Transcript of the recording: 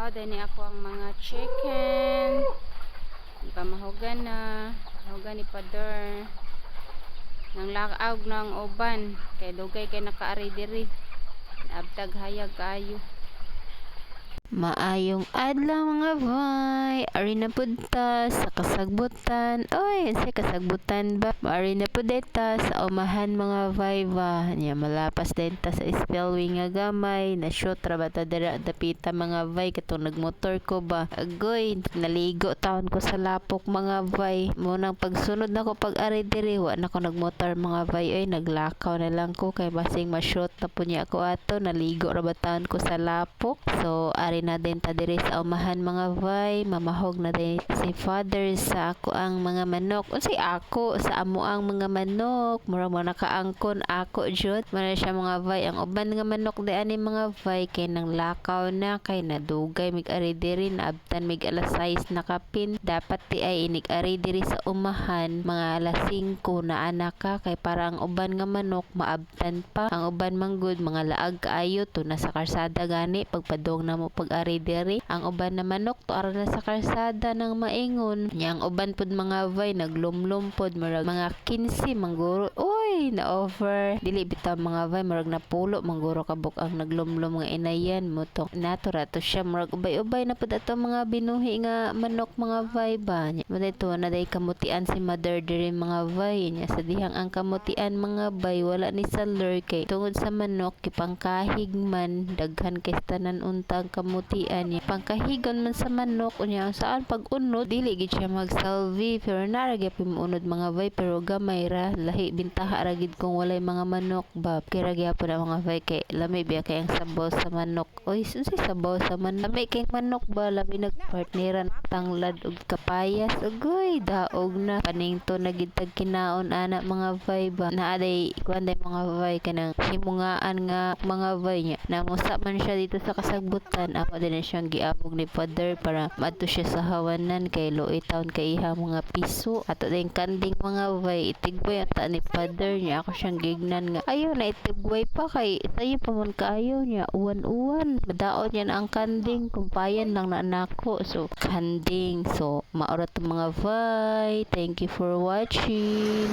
Dini ako ang mga chicken. Di pa mahugan na. Mahugan ni Pader. Nang lakaog ng uban. Kay dugay kay nakaari diri. Abtag hayag kayo. Maayong adlaw mga boy. Ari na pud ta sa kasagbutan. Oy, sa kasagbutan ba? Ari na pud ta sa umahan mga boy ba. Nya malapas din ta sa spellway nga gamay. Na shoot ra ba ta dira dapita mga boy katong nagmotor ko ba. Agoy, naligo taon ko sa lapok mga boy. Munang pagsunod nako pag ari diri wa na ko nagmotor mga boy. Oy, naglakaw na lang ko kay basing ma-shoot na punya ko ato. Naligo ra ba taon ko sa lapok. So ari na din ta diri sa umahan mga bay, mamahog na din si father sa ako ang mga manok. Unsay ako sa amo ang mga manok, mura mo nakaangkon ako jud. Mara siya mga bay, ang uban nga manok di ani mga bay kay nang lakaw na kay nadugay mig ari diri na abtan mig alas 6 na kapin. Dapat ti ay inig ari diri sa umahan mga alas 5 na anak ka kay para ang uban nga manok maabtan pa. Ang uban manggod mga laag kaayo to nasa karsada gani pagpadong na mo pag-ari diri. Ang uban na manok to ara na sa karsada ng maingon. Nya ang uban pud mga bay naglumlum pod murag mga 15 mangguro. Oy, na over. Dili bitaw mga bay murag napulo mangguro kabuk ang naglumlum nga inayan mo to. Nato ra to siya murag ubay-ubay na pud ato mga binuhi nga manok mga bay ba. Nya dito na day kamutian si mother diri mga bay. Nya sa dihang ang kamutian mga bay wala ni sa lure kay tungod sa manok kipangkahig man daghan kay tanan untang kamutian niya pangkahigon man sa manok unya saan pag-unod dili gid siya magsalvi pero naragya pimunod mga bay pero gamay ra lahi bintaha ra gid kung walay mga manok bab kay ra gyapon ang mga bay kay lami biya kay ang sabaw sa manok. Oy unsay sabaw sa manok lami kay manok ba lami nagpartneran tanglad ug kapayas ugoy daog na paningto na gid tag kinaon ana mga bay ba naaday kuanday mga bay kanang himungaan nga mga bay nya namusa man siya dito sa kasagbutan ako din na siyang giabog ni father para maadto siya sa hawanan kay loy taon kay iha mga piso ato din kanding mga bay itigway ata ni father niya ako siyang gignan nga ayaw na itigway pa kay sayo pa man kaayaw niya uwan-uwan madaot yan ang kanding kumpayan lang na nako so kanding so maura to mga bay thank you for watching.